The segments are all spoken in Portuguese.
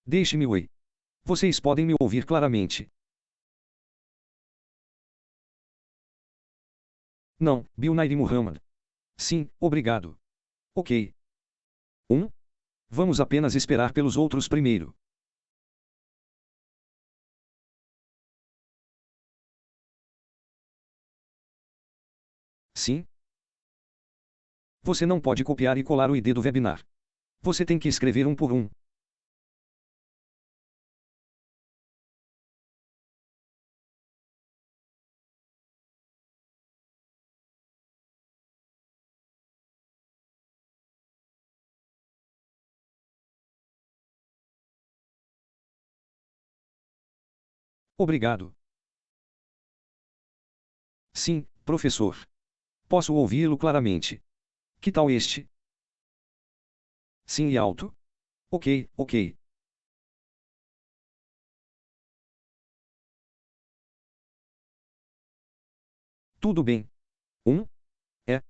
Deixe-me oi. Vocês podem me ouvir claramente. Não, Bill Nair Muhammad. Sim, obrigado. Ok. Vamos apenas esperar pelos outros primeiro. Sim? Você não pode copiar e colar o ID do webinar. Você tem que escrever um por um. Obrigado. Sim, professor. Posso ouvi-lo claramente. Que tal este? Sim e alto? Ok, ok. Tudo bem. É.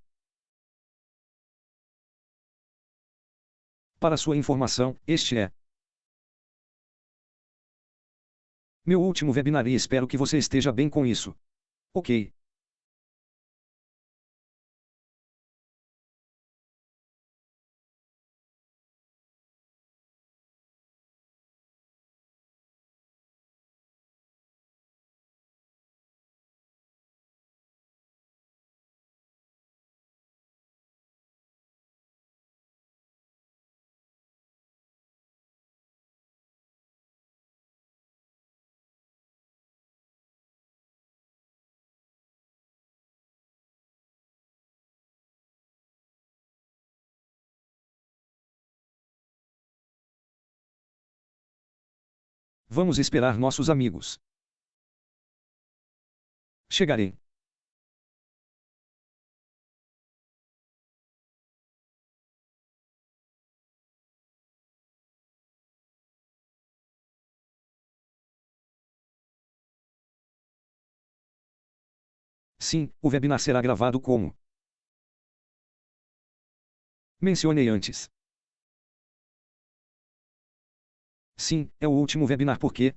Para sua informação, este é meu último webinar e espero que você esteja bem com isso. Ok. Vamos esperar nossos amigos. Chegarei. Sim, o webinar será gravado como mencionei antes. Sim, é o último webinar porque,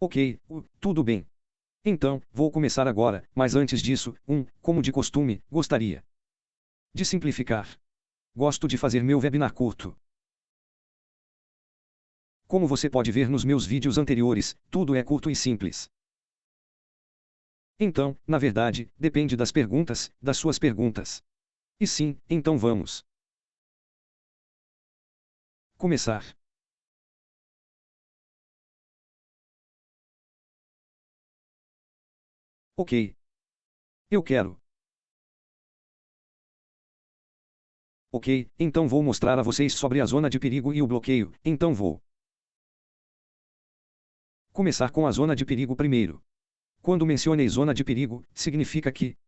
Ok, tudo bem. Então, vou começar agora, mas antes disso, como de costume, gostaria de simplificar. Gosto de fazer meu webinar curto. Como você pode ver nos meus vídeos anteriores, tudo é curto e simples. Então, na verdade, depende das suas perguntas. E sim, então vamos começar. Ok. Eu quero. Ok, então vou mostrar a vocês sobre a zona de perigo e o bloqueio, então vou começar com a zona de perigo primeiro. Quando mencionei zona de perigo, significa que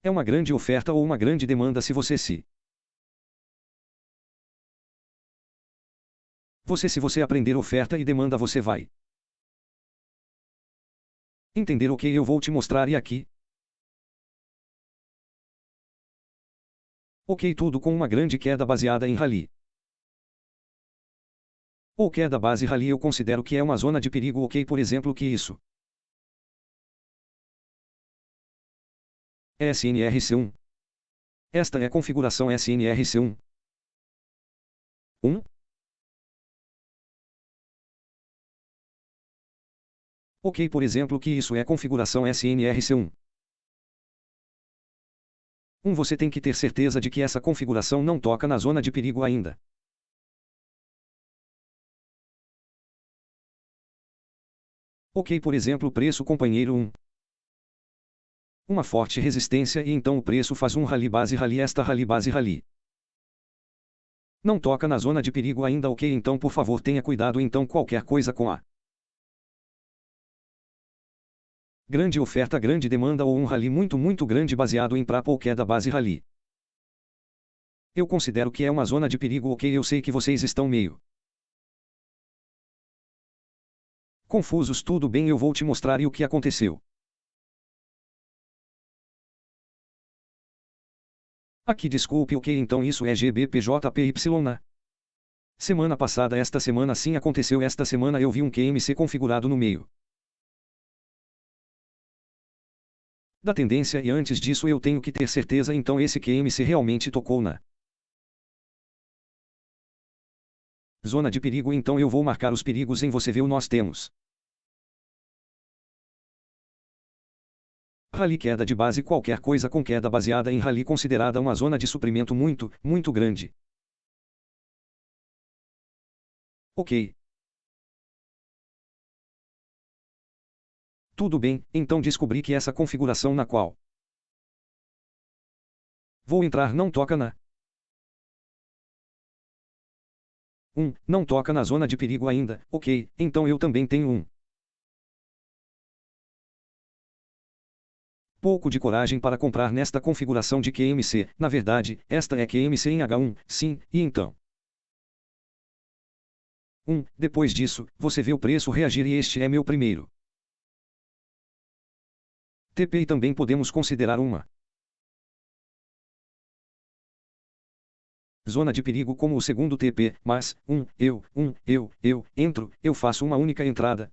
é uma grande oferta ou uma grande demanda se você aprender oferta e demanda você vai entender o que eu vou te mostrar e aqui. Ok, tudo com uma grande queda baseada em rally. Ou queda base rally eu considero que é uma zona de perigo ok por exemplo que isso. SNRC1. Esta é a configuração SNRC1. 1. Ok por exemplo que isso é configuração SNRC1. Você tem que ter certeza de que essa configuração não toca na zona de perigo ainda. Ok por exemplo preço companheiro 1. Uma forte resistência e então o preço faz um rally base rally esta rally base rally. Não toca na zona de perigo ainda ok então por favor tenha cuidado então qualquer coisa com a grande oferta grande demanda ou um rally muito grande baseado em prapa ou queda base rally. Eu considero que é uma zona de perigo ok eu sei que vocês estão meio confusos tudo bem eu vou te mostrar e o que aconteceu. Aqui desculpe, ok, então isso é GBPJPY na semana passada. Esta semana sim aconteceu. Esta semana eu vi um QMC configurado no meio da tendência e antes disso eu tenho que ter certeza, então esse QMC realmente tocou na zona de perigo, então eu vou marcar os perigos em você viu. Nós temos rally, queda de base, qualquer coisa com queda baseada em rally considerada uma zona de suprimento muito, muito grande. Ok. Tudo bem, então descobri que essa configuração na qual vou entrar não toca na não toca na zona de perigo ainda. Ok, então eu também tenho pouco de coragem para comprar nesta configuração de QMC. Na verdade, esta é QMC em H1, sim, e então depois disso, você vê o preço reagir e este é meu primeiro TP e também podemos considerar uma zona de perigo como o segundo TP, mas, eu entro, eu faço uma única entrada,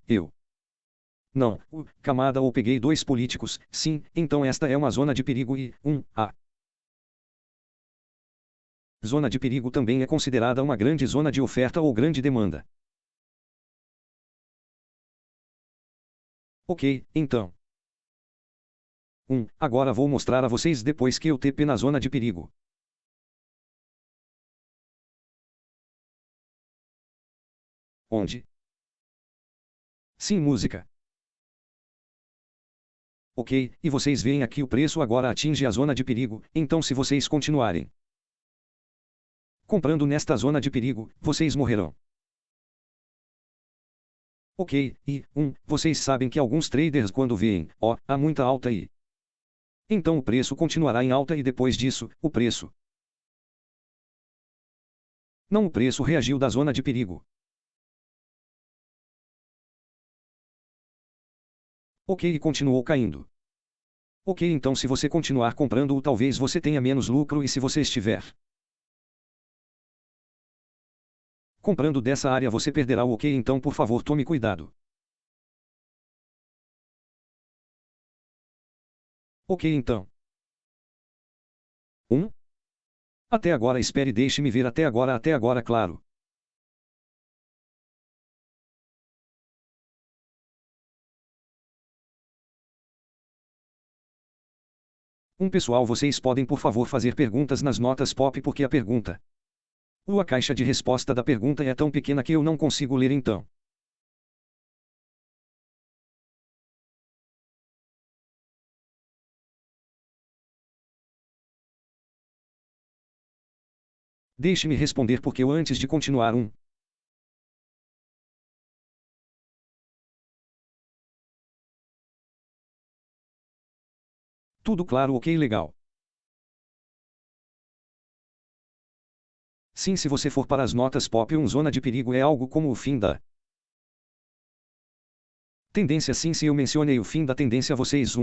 não, camada ou peguei dois políticos, sim, então esta é uma zona de perigo e, a zona de perigo também é considerada uma grande zona de oferta ou grande demanda. Ok, então. Agora vou mostrar a vocês depois que eu TP na zona de perigo. Onde? Sim, música. Ok, e vocês veem aqui o preço agora atinge a zona de perigo, então se vocês continuarem comprando nesta zona de perigo, vocês morrerão. Ok, e, vocês sabem que alguns traders quando veem, há muita alta aí. Então o preço continuará em alta e depois disso, o preço reagiu da zona de perigo. Ok, e continuou caindo. Ok, então se você continuar comprando-o talvez você tenha menos lucro e se você estiver comprando dessa área você perderá o ok, então por favor tome cuidado. Ok, então. Até agora espere, deixe-me ver até agora claro. Pessoal, vocês podem por favor fazer perguntas nas notas pop porque a pergunta a caixa de resposta da pergunta é tão pequena que eu não consigo ler então. Deixe-me responder porque eu antes de continuar tudo claro, ok, legal. Sim, se você for para as notas pop, zona de perigo é algo como o fim da tendência. Sim, se eu mencionei o fim da tendência, vocês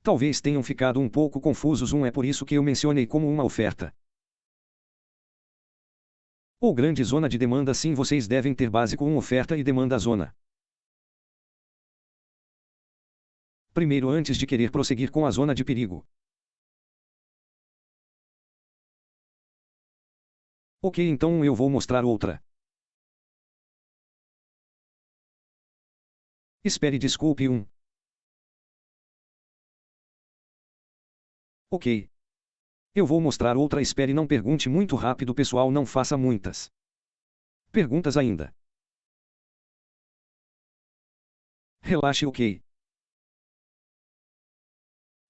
talvez tenham ficado um pouco confusos. É por isso que eu mencionei como uma oferta ou grande zona de demanda. Sim, vocês devem ter básico oferta e demanda zona. Primeiro, antes de querer prosseguir com a zona de perigo. Ok, então eu vou mostrar outra. Espere, desculpe. Ok. Eu vou mostrar outra. Espere, não pergunte muito rápido, pessoal, não faça muitas perguntas ainda. Relaxe, ok.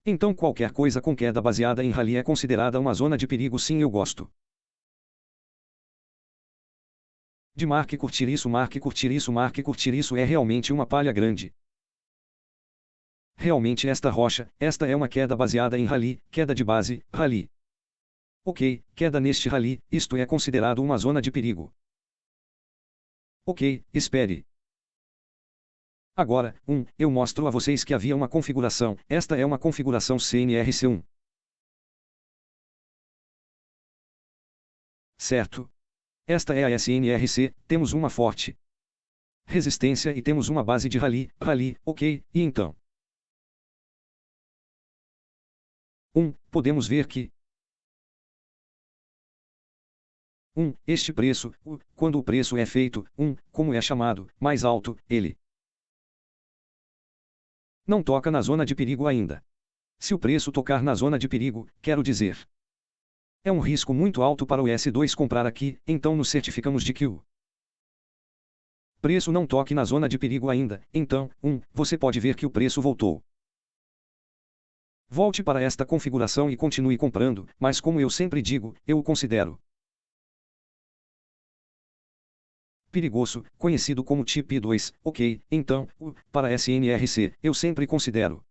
Então qualquer coisa com queda baseada em rally é considerada uma zona de perigo. Sim, eu gosto de marque curtir isso, marque curtir isso, marque curtir isso. É realmente uma palha grande. Realmente esta rocha, esta é uma queda baseada em rally, queda de base, rally. Ok, queda neste rally, isto é considerado uma zona de perigo. Ok, espere. Agora, eu mostro a vocês que havia uma configuração, esta é uma configuração CNRC1. Certo. Esta é a SNRC, temos uma forte resistência e temos uma base de rally, ok, e então? Podemos ver que este preço, quando o preço é feito, como é chamado, mais alto, ele não toca na zona de perigo ainda. Se o preço tocar na zona de perigo, quero dizer, é um risco muito alto para o S2 comprar aqui, então nos certificamos de que o preço não toque na zona de perigo ainda, então, você pode ver que o preço voltou. Volte para esta configuração e continue comprando, mas como eu sempre digo, eu o considero perigoso, conhecido como TIP 2, ok, então, para SNRC, eu sempre considero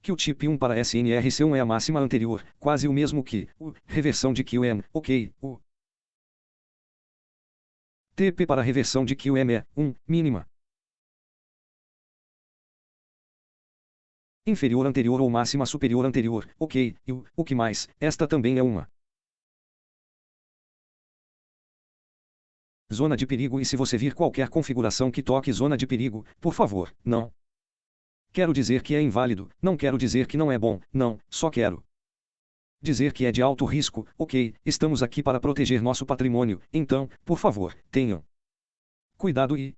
que o TIP 1 para SNRC1 é a máxima anterior, quase o mesmo que reversão de QM, ok, o TP para reversão de QM é mínima inferior anterior ou máxima superior anterior, ok, e o que mais, esta também é uma zona de perigo e se você vir qualquer configuração que toque zona de perigo, por favor, não. Quero dizer que é inválido, não quero dizer que não é bom, não, só quero dizer que é de alto risco, ok, estamos aqui para proteger nosso patrimônio, então, por favor, tenham cuidado e...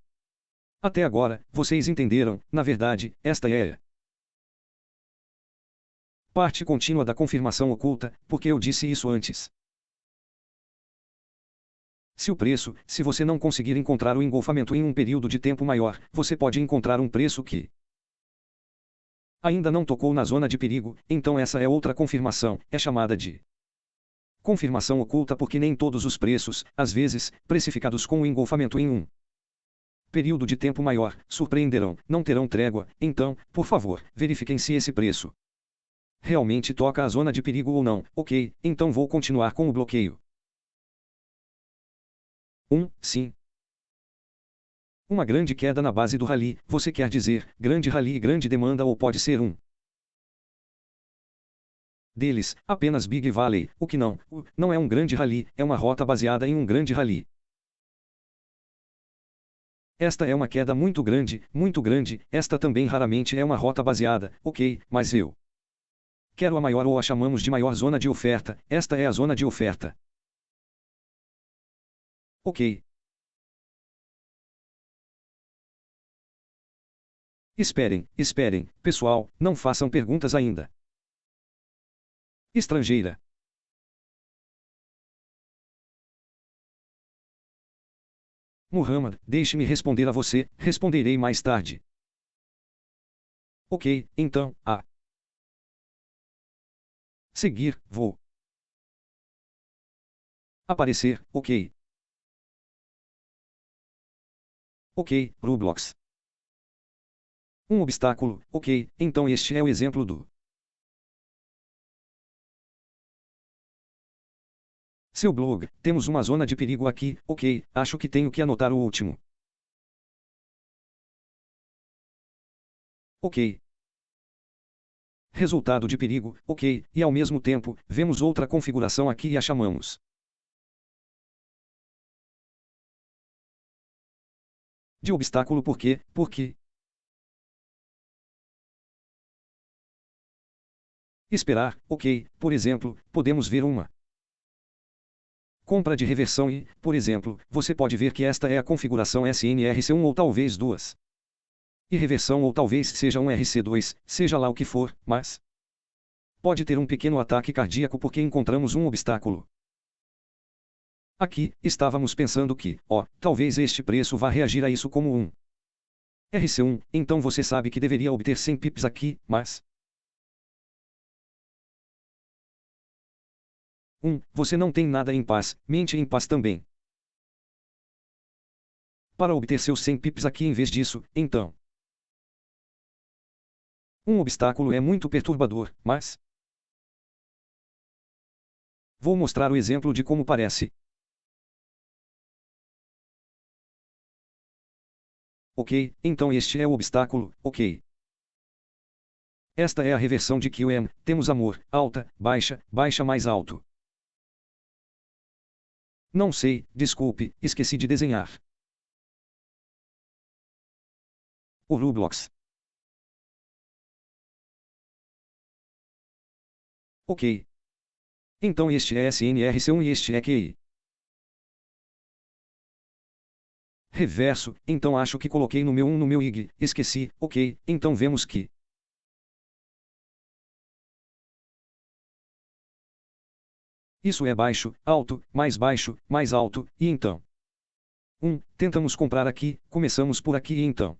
Até agora, vocês entenderam, na verdade, esta é a parte contínua da confirmação oculta, porque eu disse isso antes. Se você não conseguir encontrar o engolfamento em um período de tempo maior, você pode encontrar um preço que ainda não tocou na zona de perigo, então essa é outra confirmação, é chamada de confirmação oculta porque nem todos os preços, às vezes, precificados com o engolfamento em um período de tempo maior, surpreenderão, não terão trégua, então, por favor, verifiquem se esse preço realmente toca a zona de perigo ou não, ok, então vou continuar com o bloqueio. Sim. Uma grande queda na base do rally, você quer dizer, grande rally e grande demanda ou pode ser deles, apenas Big Valley, o que não é um grande rally, é uma rota baseada em um grande rally. Esta é uma queda muito grande, esta também raramente é uma rota baseada, ok, mas eu quero a maior ou a chamamos de maior zona de oferta, esta é a zona de oferta. Ok. Esperem, pessoal, não façam perguntas ainda. Estrangeira. Muhammad, deixe-me responder a você, responderei mais tarde. Ok, então, seguir, vou aparecer, ok. Ok, Roblox. Um obstáculo, ok, então este é o exemplo do seu blog. Temos uma zona de perigo aqui, ok, acho que tenho que anotar o último. Ok. Resultado de perigo, ok, e ao mesmo tempo, vemos outra configuração aqui e a chamamos de obstáculo porque esperar, ok, por exemplo, podemos ver uma compra de reversão e, por exemplo, você pode ver que esta é a configuração SNRC1 ou talvez duas. E reversão ou talvez seja um RC2, seja lá o que for, mas pode ter um pequeno ataque cardíaco porque encontramos um obstáculo. Aqui, estávamos pensando que, talvez este preço vá reagir a isso como um RC1, então você sabe que deveria obter 100 pips aqui, mas você não tem nada em paz, mente em paz também. Para obter seus 100 pips aqui em vez disso, então. Um obstáculo é muito perturbador, mas vou mostrar o exemplo de como parece. Ok, então este é o obstáculo, ok. Esta é a reversão de QM, temos amor, alta, baixa, baixa mais alto. Não sei, desculpe, esqueci de desenhar. O Roblox. Ok. Então este é SNRC1 e este é QI. Reverso, então acho que coloquei no meu 1 no meu IG, esqueci, ok, então vemos que. Isso é baixo, mais alto, e então. Tentamos comprar aqui, começamos por aqui e então.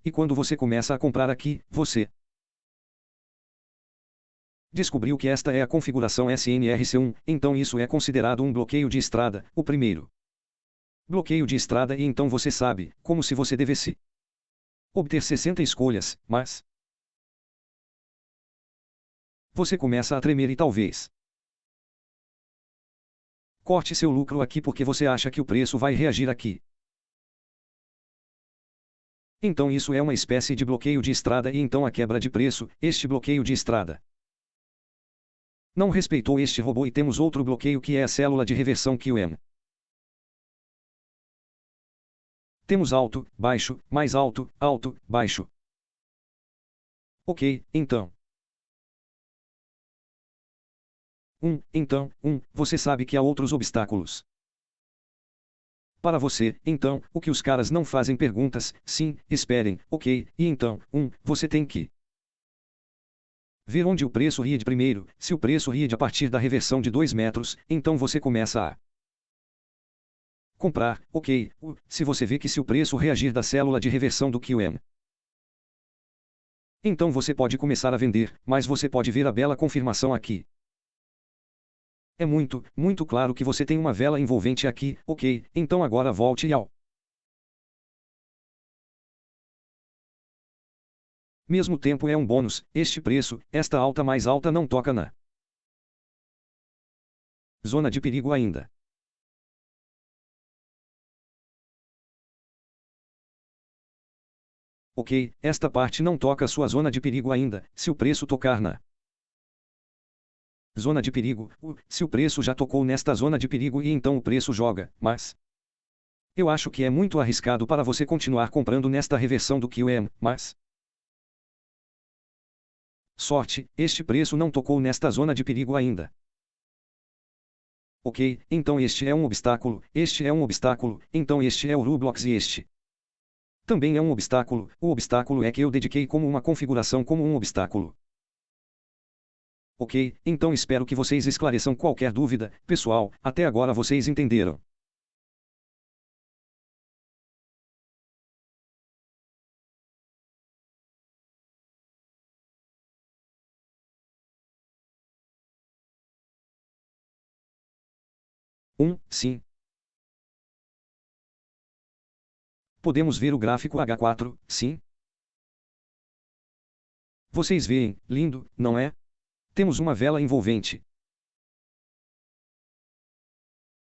E quando você começa a comprar aqui, você descobriu que esta é a configuração SNRC1, então isso é considerado um bloqueio de estrada, o primeiro. Bloqueio de estrada e então você sabe, como se você devesse obter 60 escolhas, mas você começa a tremer e talvez corte seu lucro aqui porque você acha que o preço vai reagir aqui. Então isso é uma espécie de bloqueio de estrada e então a quebra de preço, este bloqueio de estrada não respeitou este robô e temos outro bloqueio que é a célula de reversão QM. Temos alto, baixo, mais alto, alto, baixo. Ok, então. Você sabe que há outros obstáculos. Para você, então, o que os caras não fazem perguntas, sim, esperem, ok, e então, você tem que ver onde o preço ria de primeiro, se o preço ria de a partir da reversão de 2 metros, então você começa a comprar, ok, se você vê que se o preço reagir da célula de reversão do QM. Então você pode começar a vender, mas você pode ver a bela confirmação aqui. É muito, muito claro que você tem uma vela envolvente aqui, ok, então agora volte ao mesmo tempo é um bônus, este preço, esta alta mais alta não toca na zona de perigo ainda. Ok, esta parte não toca a sua zona de perigo ainda, se o preço tocar na zona de perigo, se o preço já tocou nesta zona de perigo e então o preço joga, mas eu acho que é muito arriscado para você continuar comprando nesta reversão do QM, mas sorte, este preço não tocou nesta zona de perigo ainda. Ok, então este é um obstáculo, então este é o Roblox e este também é um obstáculo, o obstáculo é que eu dediquei como uma configuração como um obstáculo. Ok, então espero que vocês esclareçam qualquer dúvida, pessoal, até agora vocês entenderam. Sim. Podemos ver o gráfico H4, sim? Vocês veem, lindo, não é? Temos uma vela envolvente.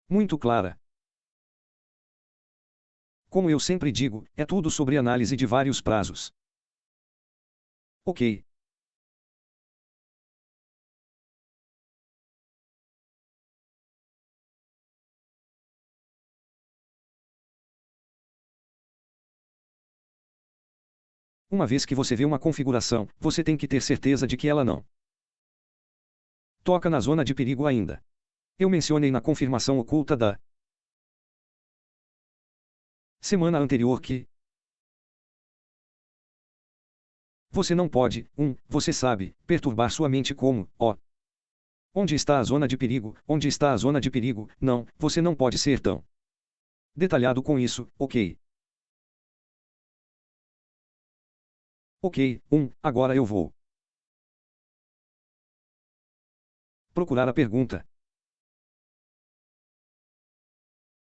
Muito clara. Como eu sempre digo, é tudo sobre análise de vários prazos. Ok. Uma vez que você vê uma configuração, você tem que ter certeza de que ela não toca na zona de perigo ainda. Eu mencionei na confirmação oculta da semana anterior que você não pode, você sabe, perturbar sua mente como, onde está a zona de perigo, onde está a zona de perigo, não, você não pode ser tão detalhado com isso, ok. Ok, agora eu vou procurar a pergunta.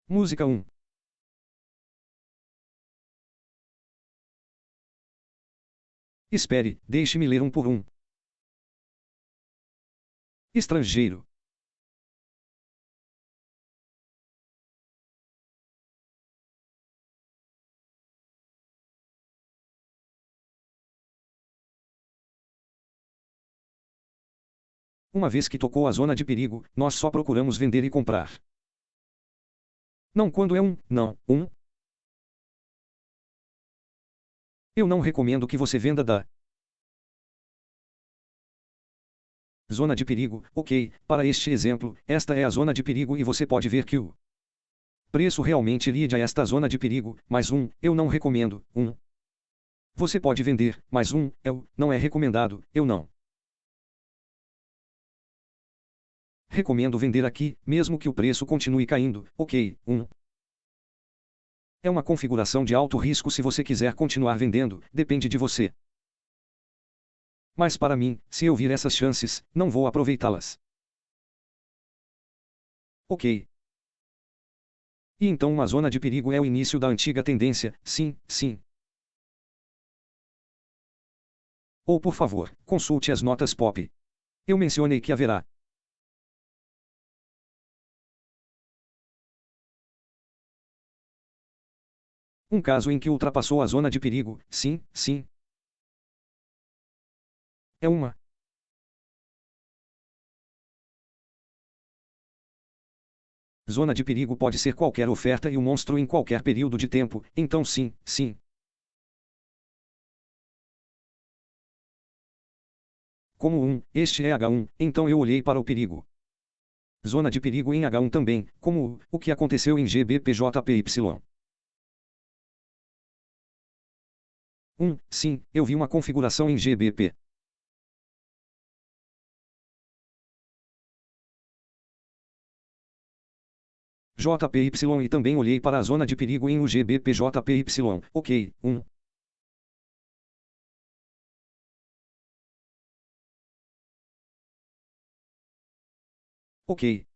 Música 1. Espere, deixe-me ler um por um. Estrangeiro. Uma vez que tocou a zona de perigo, nós só procuramos vender e comprar. Não quando é não. Eu não recomendo que você venda da zona de perigo. Ok, para este exemplo, esta é a zona de perigo e você pode ver que o preço realmente lide a esta zona de perigo, mas eu não recomendo. Você pode vender, mas não é recomendado, eu não recomendo vender aqui, mesmo que o preço continue caindo. Ok, é uma configuração de alto risco se você quiser continuar vendendo, depende de você. Mas para mim, se eu vir essas chances, não vou aproveitá-las. Ok. E então uma zona de perigo é o início da antiga tendência, sim. Ou por favor, consulte as notas pop. Eu mencionei que haverá um caso em que ultrapassou a zona de perigo, sim. É uma zona de perigo pode ser qualquer oferta e um monstro em qualquer período de tempo, então sim. Como este é H1, então eu olhei para o perigo. Zona de perigo em H1 também, como o que aconteceu em GBPJPY. Sim, eu vi uma configuração em GBP. JPY e também olhei para a zona de perigo em UGBPJPY. Ok, Ok.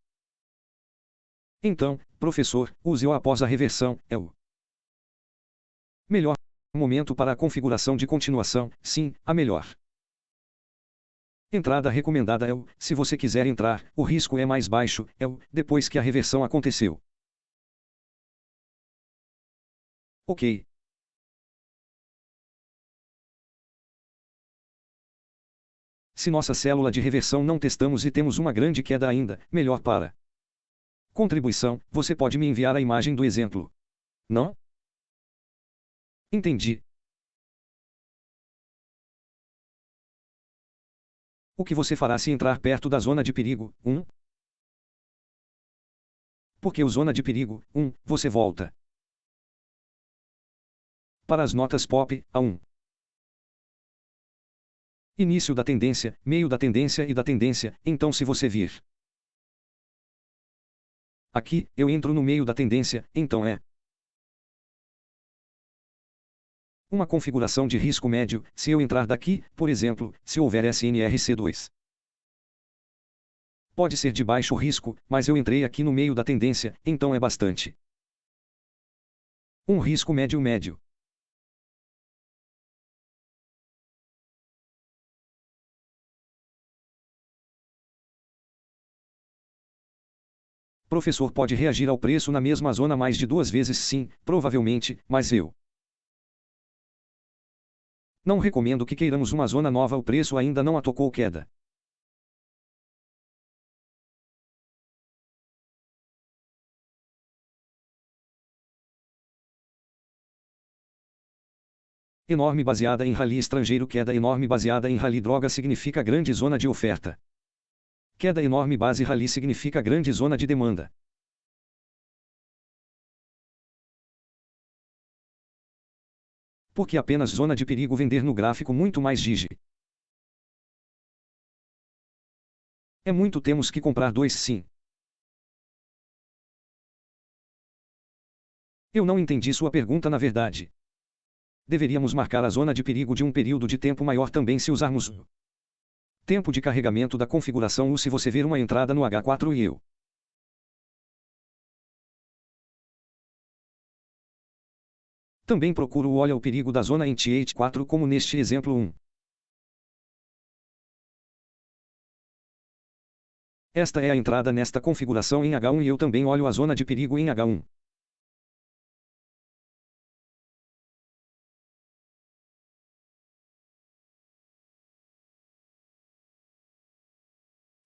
Então, professor, use-o após a reversão, é o melhor momento para a configuração de continuação, sim, a melhor. Entrada recomendada é se você quiser entrar, o risco é mais baixo, depois que a reversão aconteceu. Ok. Se nossa célula de reversão não testamos e temos uma grande queda ainda, melhor para contribuição, você pode me enviar a imagem do exemplo. Não? Entendi. O que você fará se entrar perto da zona de perigo? Porque o zona de perigo, você volta para as notas pop, a início da tendência, meio da tendência e da tendência, então se você vir aqui, eu entro no meio da tendência, então é uma configuração de risco médio, se eu entrar daqui, por exemplo, se houver SNRC2. Pode ser de baixo risco, mas eu entrei aqui no meio da tendência, então é bastante. Um risco médio. Professor pode reagir ao preço na mesma zona mais de 2 vezes sim, provavelmente, mas eu não recomendo que queiramos uma zona nova, o preço ainda não a tocou queda. Enorme baseada em rally estrangeiro. Queda enorme baseada em rally droga significa grande zona de oferta. Queda enorme base rally significa grande zona de demanda. Porque apenas zona de perigo vender no gráfico muito mais Gigi. É muito, temos que comprar dois sim. Eu não entendi sua pergunta na verdade. Deveríamos marcar a zona de perigo de um período de tempo maior também se usarmos o tempo de carregamento da configuração U. Se você ver uma entrada no H4 e eu também procuro o olha o perigo da zona em TH4 como neste exemplo 1. Esta é a entrada nesta configuração em H1 e eu também olho a zona de perigo em H1.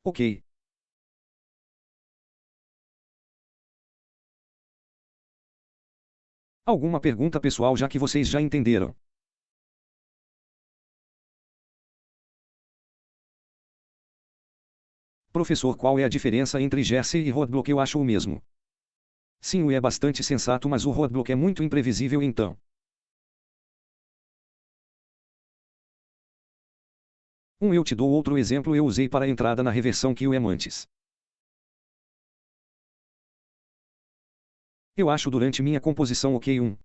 Ok. Alguma pergunta pessoal já que vocês já entenderam? Professor, qual é a diferença entre Jersey e roadblock? Eu acho o mesmo. Sim, o é bastante sensato, mas o roadblock é muito imprevisível então. Eu te dou outro exemplo, eu usei para a entrada na reversão que o é antes. Eu acho durante minha composição ok 1.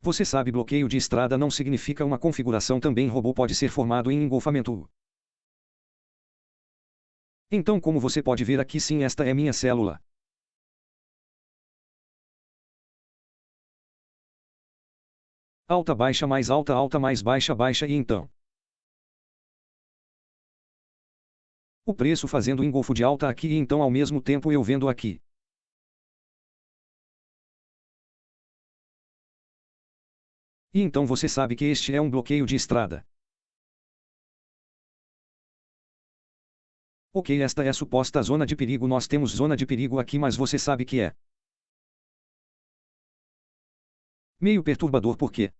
Você sabe, bloqueio de estrada não significa uma configuração também robô pode ser formado em engolfamento. Então, como você pode ver aqui, sim, esta é minha célula. Alta, baixa, mais alta, alta, mais baixa, baixa e então. O preço fazendo engolfo de alta aqui e então ao mesmo tempo eu vendo aqui. E então você sabe que este é um bloqueio de estrada. Ok, esta é a suposta zona de perigo, nós temos zona de perigo aqui, mas você sabe que é meio perturbador porque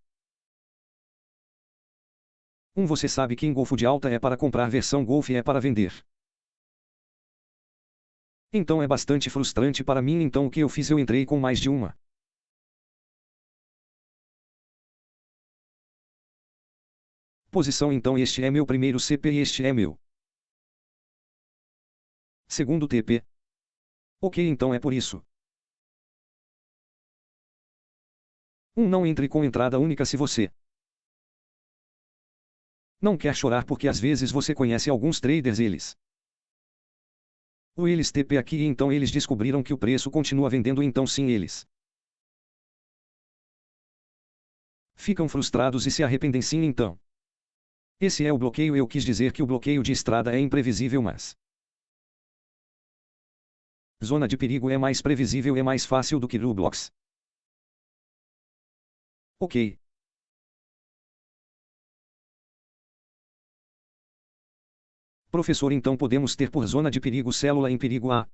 você sabe que engolfo de alta é para comprar, versão Golf é para vender. Então é bastante frustrante para mim, então o que eu fiz, eu entrei com mais de uma. Posição, então este é meu primeiro CP e este é meu segundo TP. Ok, então é por isso. Não entre com entrada única se você não quer chorar, porque às vezes você conhece alguns traders, eles TP aqui e então eles descobriram que o preço continua vendendo, então sim, eles ficam frustrados e se arrependem, sim, então. Esse é o bloqueio, eu quis dizer que o bloqueio de estrada é imprevisível, mas zona de perigo é mais previsível, é mais fácil do que Roblox. Ok. Professor, então podemos ter por zona de perigo célula em perigo A.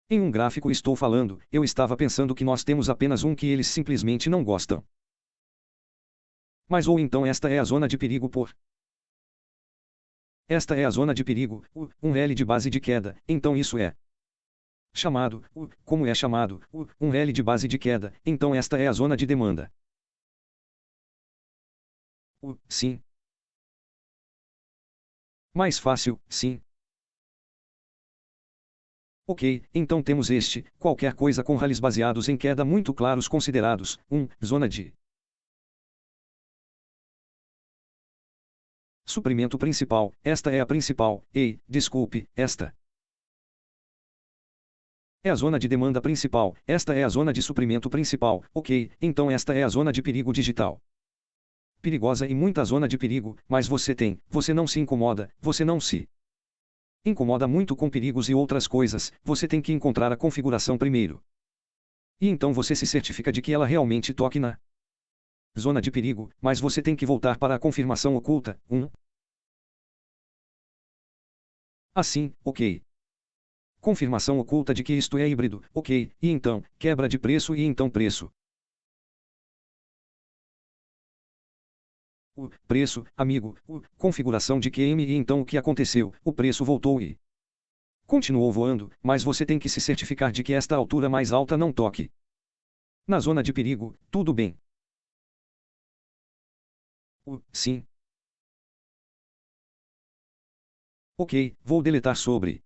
Em um gráfico estou falando, eu estava pensando que nós temos apenas que eles simplesmente não gostam. Mas ou então esta é a zona de perigo por. Esta é a zona de perigo, L de base de queda, então isso é chamado, como é chamado, L de base de queda, então esta é a zona de demanda. Sim. Mais fácil, sim. Ok, então temos este, qualquer coisa com rallies baseados em queda muito claros considerados, zona de suprimento principal, esta é a principal, desculpe, esta é a zona de demanda principal, esta é a zona de suprimento principal, ok, então esta é a zona de perigo digital. Perigosa e muita zona de perigo, mas você não se incomoda, você não se incomoda muito com perigos e outras coisas, você tem que encontrar a configuração primeiro. E então você se certifica de que ela realmente toque na zona de perigo, mas você tem que voltar para a confirmação oculta, assim, ok. Confirmação oculta de que isto é híbrido, ok, e então, quebra de preço e então preço. Preço, amigo, configuração de QM e então o que aconteceu, o preço voltou e continuou voando, mas você tem que se certificar de que esta altura mais alta não toque na zona de perigo, tudo bem. Sim. Ok, vou deletar sobre.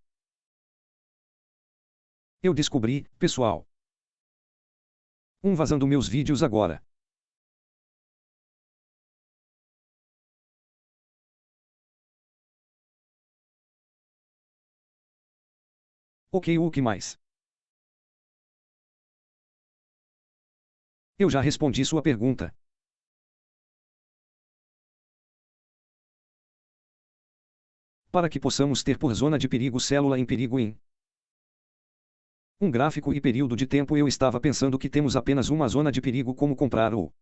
Eu descobri, pessoal. Vazando meus vídeos agora. Ok, o que mais? Eu já respondi sua pergunta. Para que possamos ter por zona de perigo célula em perigo em Um gráfico e período de tempo. Eu estava pensando que temos apenas uma zona de perigo, como comprar ou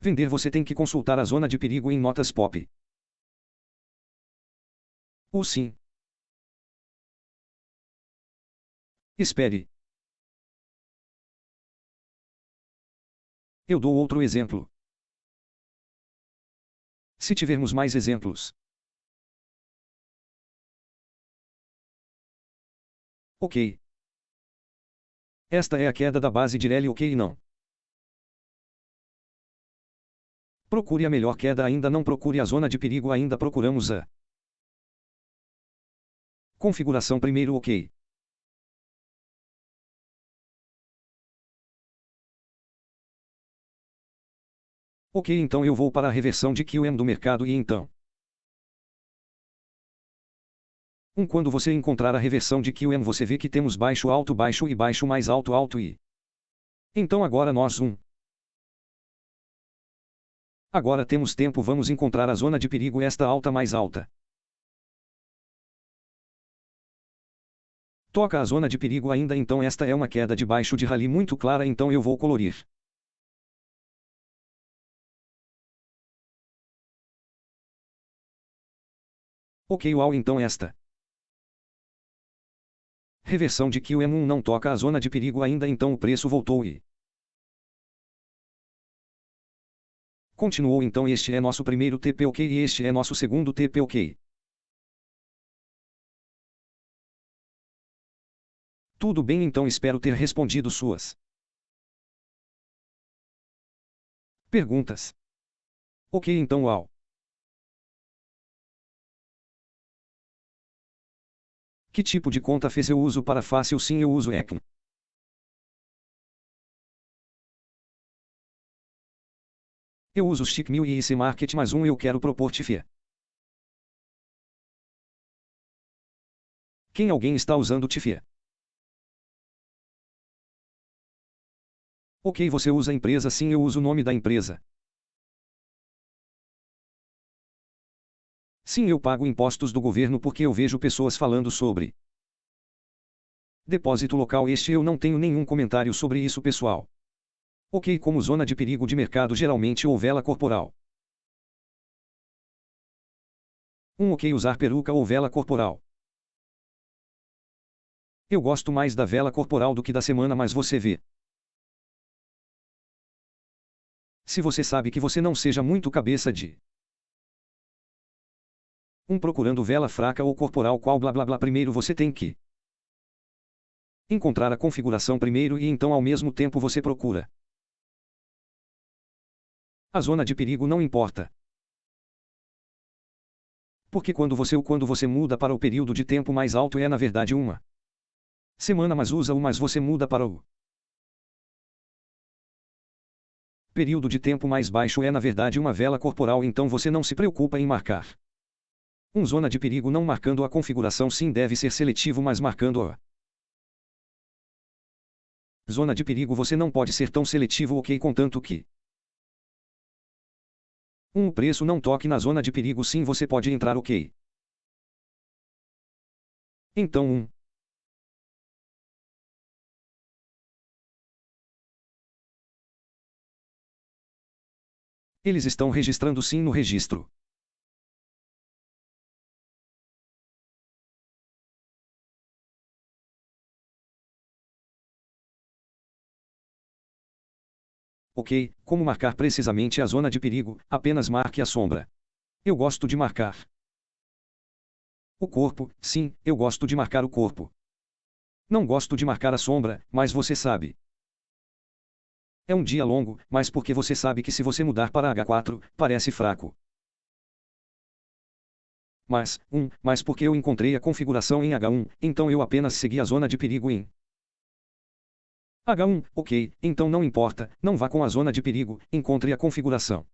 vender. Você tem que consultar a zona de perigo em notas pop. Ou sim. Espere. Eu dou outro exemplo. Se tivermos mais exemplos. Ok. Esta é a queda da base de Rayleigh. Ok, não. Procure a melhor queda. Ainda não procure a zona de perigo. Ainda procuramos a configuração primeiro. Ok. Ok, então eu vou para a reversão de QM do mercado e então. Quando você encontrar a reversão de QM, você vê que temos baixo alto baixo e baixo mais alto alto e. Então agora nós Agora temos tempo. Vamos encontrar a zona de perigo. Esta alta mais alta. Toca a zona de perigo ainda. Então esta é uma queda de baixo de rally muito clara. Então eu vou colorir. Ok, uau, então esta reversão de QM1 não toca a zona de perigo ainda. Então o preço voltou e continuou. Então este é nosso primeiro TP ok e este é nosso segundo TP ok. Tudo bem, então espero ter respondido suas perguntas. Ok, então uau. Que tipo de conta fez? Eu uso para fácil. Sim, eu uso Ekn. Eu uso Chick1000 e IC Market, mas eu quero propor Tifia. Quem alguém está usando Tifia? Ok, você usa a empresa? Sim, eu uso o nome da empresa. Sim, eu pago impostos do governo porque eu vejo pessoas falando sobre depósito local. Eu não tenho nenhum comentário sobre isso, pessoal. Ok, como zona de perigo de mercado geralmente ou vela corporal. Ok, usar peruca ou vela corporal. Eu gosto mais da vela corporal do que da semana, mas você vê. Se você sabe que você não seja muito cabeça de procurando vela fraca ou corporal qual blá blá blá. Primeiro você tem que encontrar a configuração primeiro e então ao mesmo tempo você procura a zona de perigo. Não importa. Porque quando você muda para o período de tempo mais alto é na verdade uma semana, mas mas você muda para o período de tempo mais baixo é na verdade uma vela corporal. Então você não se preocupa em marcar zona de perigo. Não marcando a configuração. Sim, deve ser seletivo, mas marcando a zona de perigo você não pode ser tão seletivo. Ok, contanto que o preço não toque na zona de perigo. Sim, você pode entrar. Ok. Então eles estão registrando. Sim, no registro. Ok, como marcar precisamente a zona de perigo? Apenas marque a sombra. Eu gosto de marcar o corpo. Sim, eu gosto de marcar o corpo. Não gosto de marcar a sombra, mas você sabe. É um dia longo, mas porque você sabe que se você mudar para H4, parece fraco. Mas porque eu encontrei a configuração em H1, então eu apenas segui a zona de perigo em H1, ok, então não importa, não vá com a zona de perigo, encontre a configuração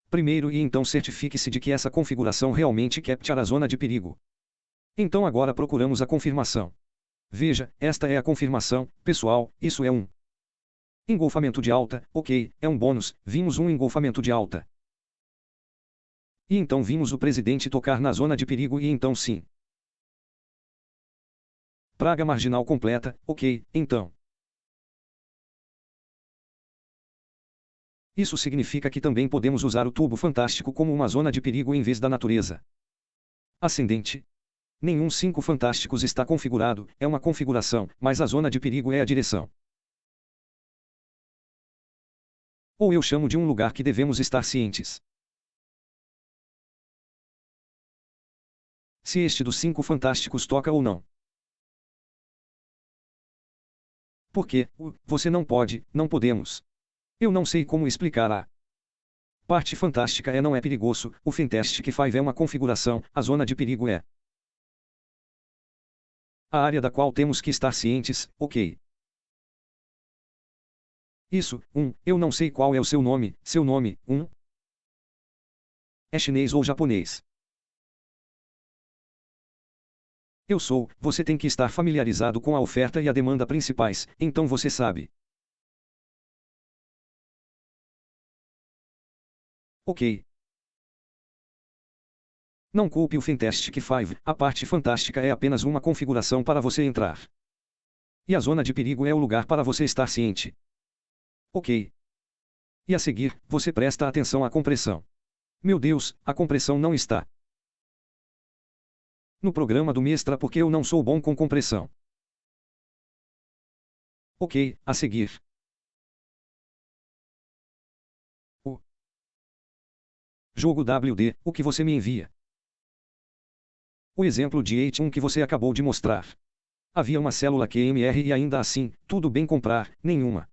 primeiro e então certifique-se de que essa configuração realmente captura a zona de perigo. Então agora procuramos a confirmação. Veja, esta é a confirmação, pessoal, isso é um engolfamento de alta, ok, é um bônus, vimos um engolfamento de alta. E então vimos o presidente tocar na zona de perigo e então sim. Praga marginal completa, ok, então. Isso significa que também podemos usar o tubo fantástico como uma zona de perigo em vez da natureza. Ascendente. Nenhum 5 fantásticos está configurado, é uma configuração, mas a zona de perigo é a direção. Ou eu chamo de um lugar que devemos estar cientes. Se este dos 5 fantásticos toca ou não. Porque, você não pode, não podemos. Eu não sei como explicar a parte fantástica não é perigoso, o Fantastic 5 é uma configuração, a zona de perigo é a área da qual temos que estar cientes, ok. Isso, eu não sei qual é o seu nome, é chinês ou japonês. Eu sou, você tem que estar familiarizado com a oferta e a demanda principais, então você sabe. Ok. Não culpe o Fantastic 5, a parte fantástica é apenas uma configuração para você entrar. E a zona de perigo é o lugar para você estar ciente. Ok. E a seguir, você presta atenção à compressão. Meu Deus, a compressão não está no programa do Mestra porque eu não sou bom com compressão. Ok, a seguir. O jogo WD, o que você me envia. O exemplo de H1 que você acabou de mostrar. Havia uma célula QMR e ainda assim, tudo bem comprar, nenhuma.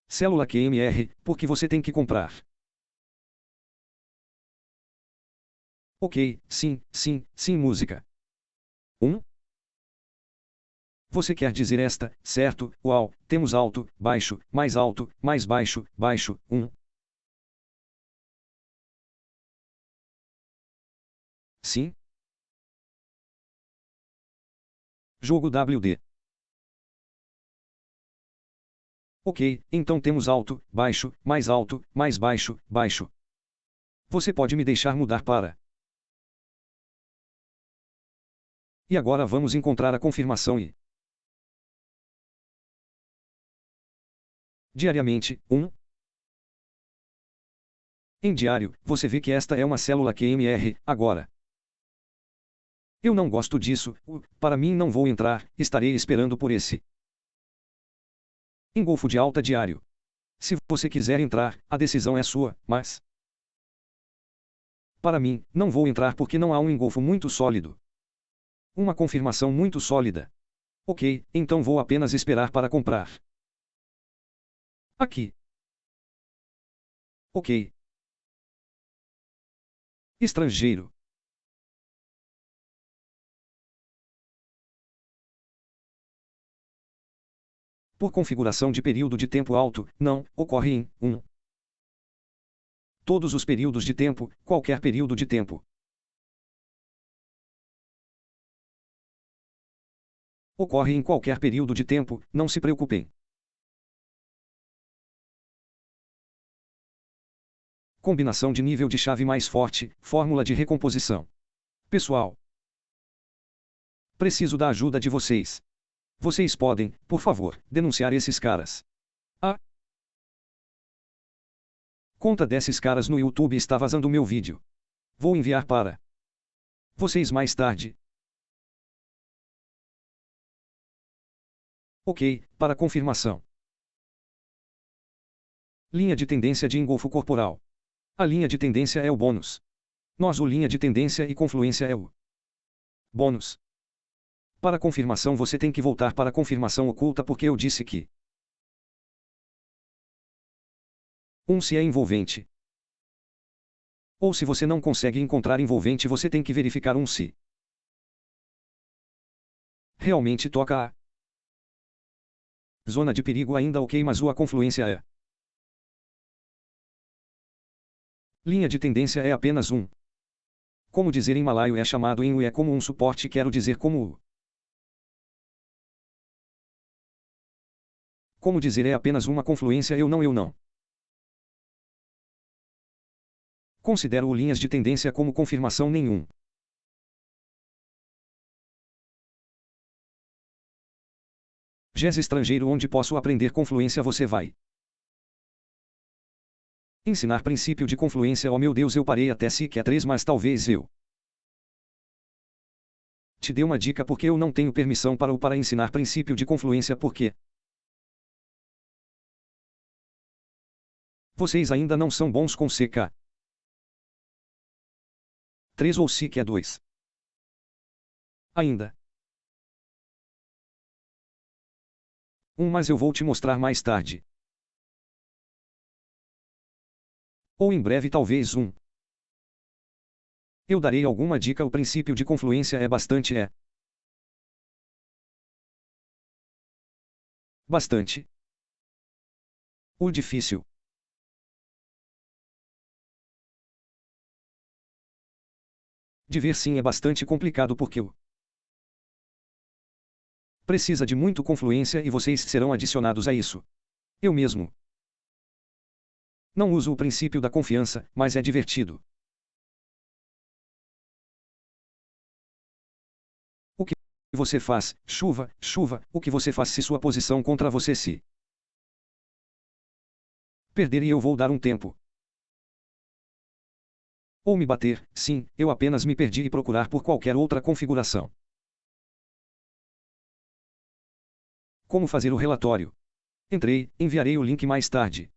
Célula QMR, porque você tem que comprar. Ok, sim, música. 1. Você quer dizer esta, certo? Uau, temos alto, mais baixo, baixo, 1. Sim. Jogo WD. Ok, então temos alto, baixo, mais baixo, baixo. Você pode me deixar mudar para. E agora vamos encontrar a confirmação e. Diariamente, 1. Em diário, você vê que esta é uma célula QMR, agora. Eu não gosto disso, para mim não vou entrar, estarei esperando por esse. Engolfo de alta diário. Se você quiser entrar, a decisão é sua, mas. Para mim, não vou entrar porque não há um engolfo muito sólido. Uma confirmação muito sólida. Ok, então vou apenas esperar para comprar. Aqui. Ok. Estrangeiro. Por configuração de período de tempo alto, não, ocorre em 1. Todos os períodos de tempo, qualquer período de tempo. Ocorre em qualquer período de tempo, não se preocupem. Combinação de nível de chave mais forte, fórmula de recomposição. Pessoal, preciso da ajuda de vocês. Vocês podem, por favor, denunciar esses caras. A conta desses caras no YouTube está vazando meu vídeo. Vou enviar para vocês mais tarde. Ok, para confirmação. Linha de tendência de engolfo corporal. A linha de tendência é o bônus. O linha de tendência e confluência é o bônus. Para confirmação você tem que voltar para a confirmação oculta porque eu disse que se é envolvente. Ou se você não consegue encontrar envolvente você tem que verificar se realmente toca a zona de perigo ainda ok mas a confluência é. Linha de tendência é apenas como dizer em malaio é chamado em é como um suporte quero dizer como como dizer é apenas uma confluência eu não. Considero linhas de tendência como confirmação nenhum. GES estrangeiro onde posso aprender confluência você vai. Ensinar princípio de confluência. Oh meu Deus, eu parei até se quer 3, mas talvez eu te dê uma dica porque eu não tenho permissão para ensinar princípio de confluência porque vocês ainda não são bons com CK 3 ou se quer 2. Ainda. Mas eu vou te mostrar mais tarde. Ou em breve talvez eu darei alguma dica. O princípio de confluência é bastante o difícil. De ver sim é bastante complicado porque o precisa de muito confluência e vocês serão adicionados a isso. Eu mesmo não uso o princípio da confiança, mas é divertido. O que você faz, chuva, o que você faz se sua posição contra você se perder e eu vou dar um tempo. Ou me bater, sim, eu apenas me perdi e procurar por qualquer outra configuração. Como fazer o relatório? Entrei, enviarei o link mais tarde.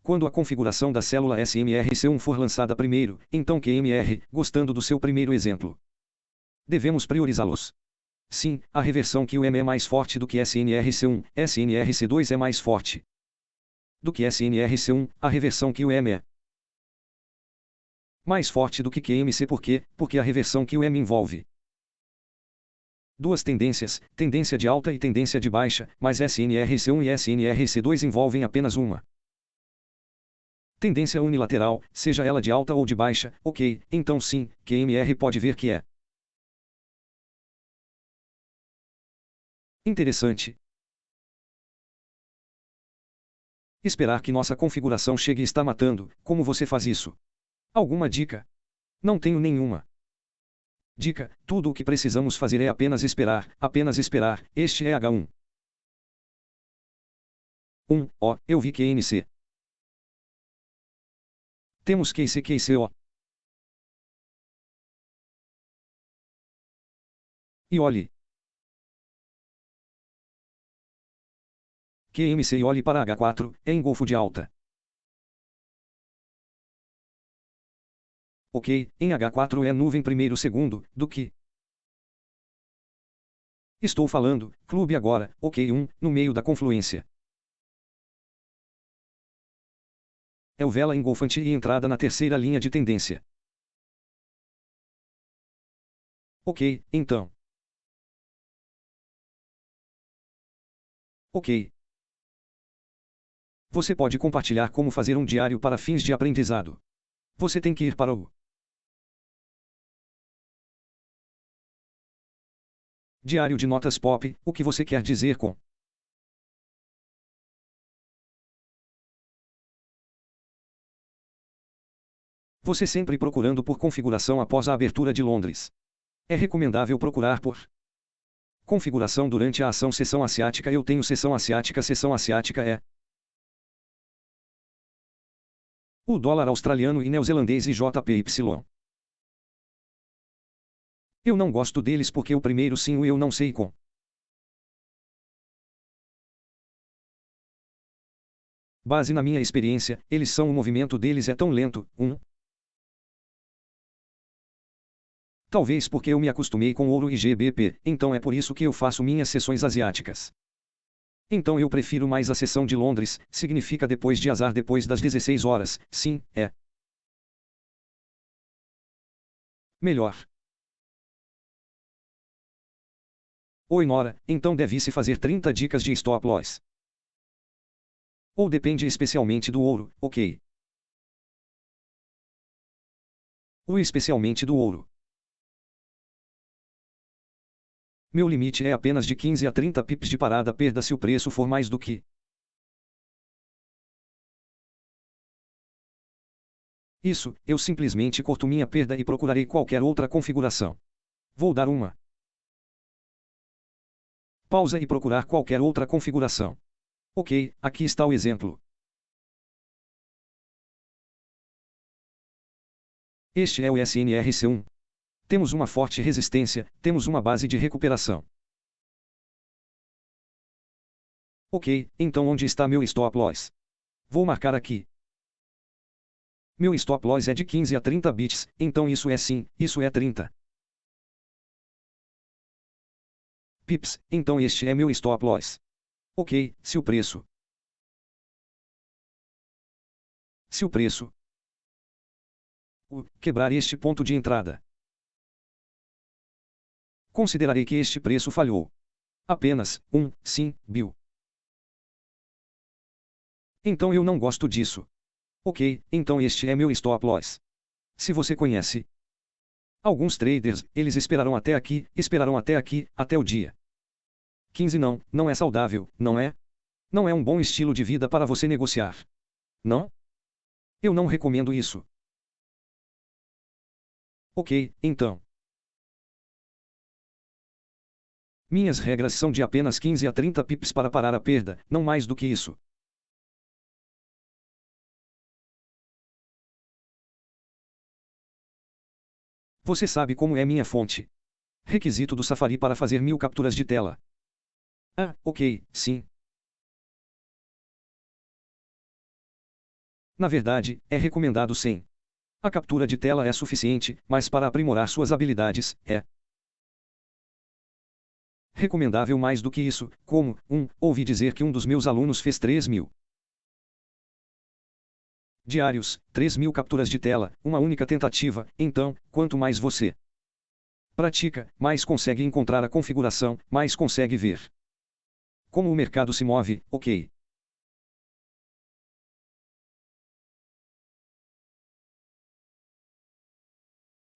Quando a configuração da célula SMRC1 for lançada primeiro, então QMR, gostando do seu primeiro exemplo, devemos priorizá-los. Sim, a reversão QM é mais forte do que SNRC1, SNRC2 é mais forte do que SNRC1, a reversão QM é mais forte do que QMC porque a reversão QM envolve duas tendências, tendência de alta e tendência de baixa, mas SNRC1 e SNRC2 envolvem apenas uma tendência unilateral, seja ela de alta ou de baixa. Ok, então sim, QMR pode ver que é interessante esperar que nossa configuração chegue e está matando. Como você faz isso? Alguma dica? Não tenho nenhuma dica. Tudo o que precisamos fazer é apenas esperar, este é H1. Eu vi QNC. Temos QCO. E olhe. QMC e olhe para H4, é engolfo de alta. Ok, em H4 é nuvem primeiro segundo, do que estou falando, clube agora, ok no meio da confluência. É o vela engolfante e entrada na terceira linha de tendência. Ok, então. Ok. Você pode compartilhar como fazer um diário para fins de aprendizado. Você tem que ir para o diário de notas pop. O que você quer dizer com você sempre procurando por configuração após a abertura de Londres? É recomendável procurar por configuração durante a ação sessão asiática. Eu tenho sessão asiática é o dólar australiano e neozelandês e JPY. Eu não gosto deles porque o primeiro sim o eu não sei com base na minha experiência, o movimento deles é tão lento. Talvez porque eu me acostumei com ouro e GBP, então é por isso que eu faço minhas sessões asiáticas. Então eu prefiro mais a sessão de Londres, significa depois de azar depois das 16 horas, sim, é melhor. Oi Nora, então deve-se fazer 30 dicas de stop loss. Ou depende especialmente do ouro, ok. O especialmente do ouro. Meu limite é apenas de 15 a 30 pips de parada perda se o preço for mais do que isso, eu simplesmente corto minha perda e procurarei qualquer outra configuração. Vou dar uma pausa e procurar qualquer outra configuração. Ok, aqui está o exemplo. Este é o SNRC1. Temos uma forte resistência, temos uma base de recuperação. Ok, então onde está meu stop loss? Vou marcar aqui. Meu stop loss é de 15 a 30 bits, então isso é 30 pips, então este é meu stop loss. Ok, se o preço quebrar este ponto de entrada, considerarei que este preço falhou. Apenas, sim, Bill. Então eu não gosto disso. Ok, então este é meu stop loss. Se você conhece alguns traders, eles esperarão até aqui, até o dia 15. Não é saudável, não é? Não é um bom estilo de vida para você negociar. Não? Eu não recomendo isso. Ok, então. Minhas regras são de apenas 15 a 30 pips para parar a perda, não mais do que isso. Você sabe como é minha fonte. Requisito do Safari para fazer 1000 capturas de tela. Ah, ok, sim. Na verdade, é recomendado 100. A captura de tela é suficiente, mas para aprimorar suas habilidades, é recomendável mais do que isso, como, ouvi dizer que um dos meus alunos fez 3.000 diários, 3.000 capturas de tela, uma única tentativa, então, quanto mais você pratica, mais consegue encontrar a configuração, mais consegue ver como o mercado se move, ok.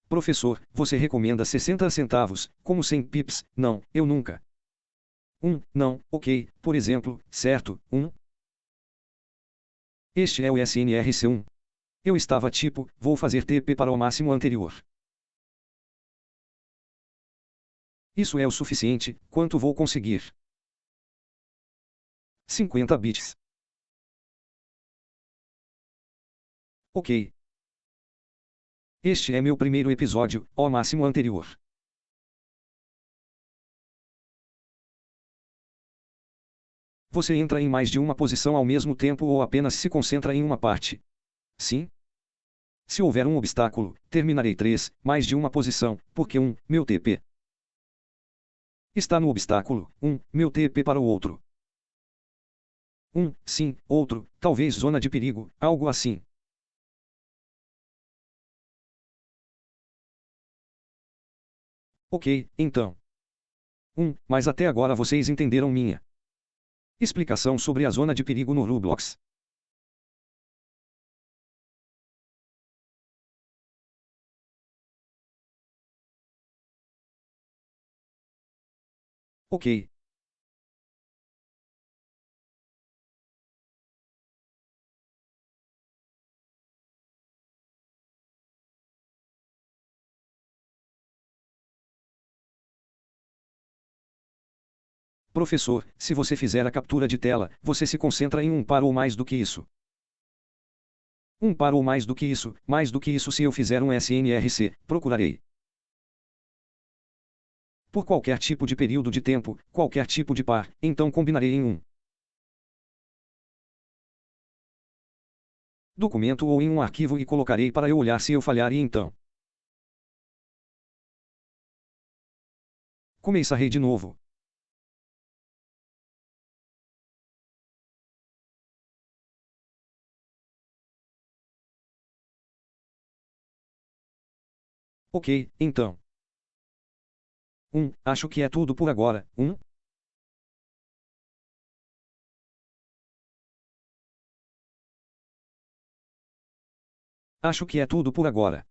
Professor, você recomenda 60 centavos, como 100 pips? Não, eu nunca. Não, ok, por exemplo, certo, Este é o SNRC1. Eu estava tipo, vou fazer TP para o máximo anterior. Isso é o suficiente, quanto vou conseguir? 50 bits. Ok. Este é meu primeiro episódio, ao máximo anterior. Você entra em mais de uma posição ao mesmo tempo ou apenas se concentra em uma parte? Sim? Se houver um obstáculo, terminarei 3, mais de uma posição, porque meu TP está no obstáculo, meu TP para o outro. Sim, outro, talvez zona de perigo, algo assim. Ok, então. Mas até agora vocês entenderam minha explicação sobre a zona de perigo no Roblox. Ok. Professor, se você fizer a captura de tela, você se concentra em um par ou mais do que isso. Um par ou mais do que isso se eu fizer um SNRC, procurarei. Por qualquer tipo de período de tempo, qualquer tipo de par, então combinarei em um documento ou em um arquivo e colocarei para eu olhar se eu falhar e então começarei de novo. Ok, então. Acho que é tudo por agora. Acho que é tudo por agora.